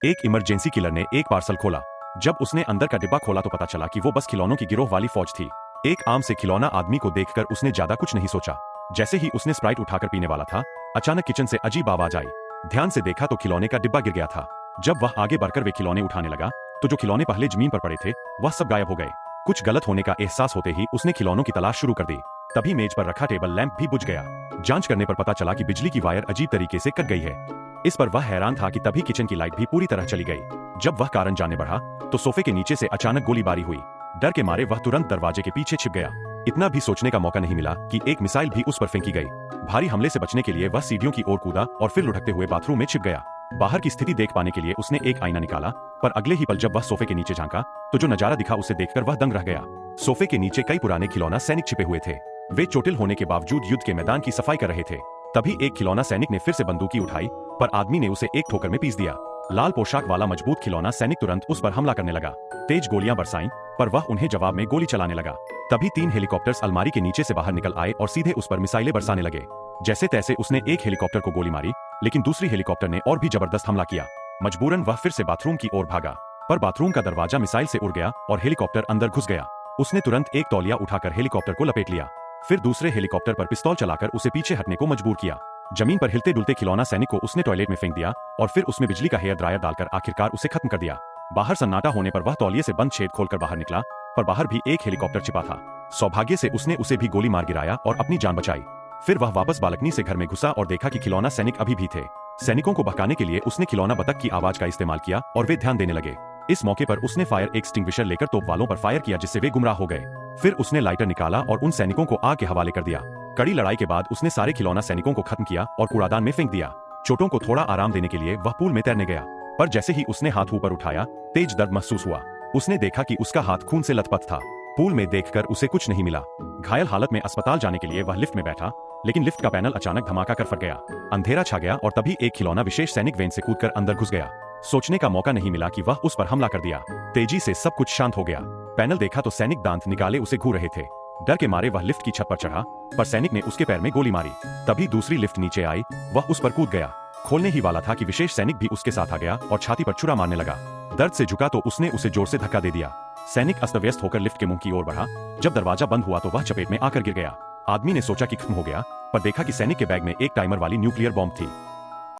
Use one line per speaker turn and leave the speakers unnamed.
एक emergency killer ने एक पार्सल खोला। जब उसने अंदर का डिब्बा खोला तो पता चला कि वो बस खिलौनों की गिरोह वाली फौज थी। एक आम से खिलौना आदमी को देखकर उसने ज्यादा कुछ नहीं सोचा। जैसे ही उसने स्प्राइट उठाकर पीने वाला था, अचानक किचन से अजीब आवाज आई। ध्यान से देखा तो खिलौने का डिब्बा गिर गया था। जब वह आगे बढ़कर वे खिलौने उठाने लगा तो जो खिलौने पहले जमीन पर पड़े थे वह सब गायब हो गए। कुछ गलत होने का एहसास होते ही उसने खिलौनों की तलाश शुरू कर दी। तभी मेज पर रखा टेबल लैंप भी बुझ गया। जांच करने पर पता चला कि बिजली की वायर अजीब तरीके से कट गई है। इस पर वह हैरान था कि तभी किचन की लाइट भी पूरी तरह चली गई। जब वह कारण जानने बढ़ा तो सोफे के नीचे से अचानक गोलीबारी हुई। डर के मारे वह तुरंत दरवाजे के पीछे छिप गया। इतना भी सोचने का मौका नहीं मिला कि एक मिसाइल भी उस पर फेंकी गई। भारी हमले से बचने के लिए वह सीढ़ियों की ओर कूदा और फिर लुढ़कते हुए बाथरूम में छिप गया। बाहर की स्थिति देख पाने के लिए उसने एक आईना निकाला, पर अगले ही पल जब वह सोफे के नीचे झांका तो जो नजारा दिखा उसे देखकर वह दंग रह गया। सोफे के नीचे कई पुराने खिलौना सैनिक छिपे हुए थे। वे चोटिल होने के बावजूद युद्ध के मैदान की सफाई कर रहे थे। तभी एक खिलौना सैनिक ने फिर से बंदूकी उठाई, पर आदमी ने उसे एक ठोकर में पीस दिया। लाल पोशाक वाला मजबूत खिलौना सैनिक तुरंत उस पर हमला करने लगा। तेज गोलियां बरसाईं, पर वह उन्हें जवाब में गोली चलाने लगा। तभी 3 हेलीकॉप्टर्स अलमारी के नीचे से बाहर निकल आए और सीधे उस पर मिसाइलें बरसाने लगे। जैसे तैसे उसने एक हेलीकॉप्टर को गोली मारी, लेकिन दूसरी हेलीकॉप्टर ने और भी जबरदस्त हमला किया। मजबूरन वह फिर से बाथरूम की ओर भागा, पर बाथरूम का दरवाजा मिसाइल से उड़ गया और हेलीकॉप्टर अंदर घुस गया। उसने तुरंत एक तौलिया उठाकर हेलीकॉप्टर को लपेट लिया। फिर दूसरे हेलीकॉप्टर पर पिस्तौल चलाकर उसे पीछे हटने को मजबूर किया। जमीन पर हिलते डुलते खिलौना सैनिक को उसने टॉयलेट में फेंक दिया और फिर उसमें बिजली का हेयर ड्रायर डालकर आखिरकार उसे खत्म कर दिया। बाहर सन्नाटा होने पर वह तौलिए से बंद छेद खोलकर बाहर निकला, पर बाहर भी एक हेलीकॉप्टर छिपा था। सौभाग्य से उसने उसे भी गोली मार गिराया और अपनी जान बचाई। फिर वह वापस बालकनी से घर में घुसा और देखा कि खिलौना सैनिक अभी भी थे। सैनिकों को बहकाने के लिए उसने खिलौना बतख की आवाज का इस्तेमाल किया और वे ध्यान देने लगे। इस मौके पर उसने फायर एक्सटिंग्विशर लेकर तोप वालों पर फायर किया, जिससे वे गुमराह हो गए। फिर उसने लाइटर निकाला और उन सैनिकों को आग के हवाले कर दिया। कड़ी लड़ाई के बाद उसने सारे खिलौना सैनिकों को खत्म किया और कूड़ादान में फेंक दिया। चोटों को थोड़ा आराम देने के लिए वह पूल में तैरने गया, पर जैसे ही उसने हाथ ऊपर उठाया, तेज दर्द महसूस हुआ। उसने देखा कि उसका हाथ खून से लथपथ था। पूल में देखकर उसे कुछ नहीं मिला। घायल हालत में अस्पताल जाने के लिए वह लिफ्ट में बैठा, लेकिन लिफ्ट का पैनल अचानक धमाका कर फट गया। अंधेरा छा गया और तभी एक खिलौना विशेष सैनिक वेन से कूदकर अंदर घुस गया। सोचने का मौका नहीं मिला कि वह उस पर हमला कर दिया। तेजी से सब कुछ शांत हो गया। पैनल देखा तो सैनिक दांत निकाले उसे घूर रहे थे। डर के मारे वह लिफ्ट की छत पर चढ़ा, पर सैनिक ने उसके पैर में गोली मारी। तभी दूसरी लिफ्ट नीचे आई, वह उस पर कूद गया। खोलने ही वाला था कि विशेष सैनिक भी उसके साथ आ गया और छाती पर छुरा मारने लगा। दर्द से झुका तो उसने उसे जोर से धक्का दे दिया। सैनिक अस्त व्यस्त होकर लिफ्ट के मुंह की ओर बढ़ा। जब दरवाजा बंद हुआ तो वह चपेट में आकर गिर गया। आदमी ने सोचा कि खत्म हो गया, पर देखा कि सैनिक के बैग में एक टाइमर वाली न्यूक्लियर बॉम्ब थी।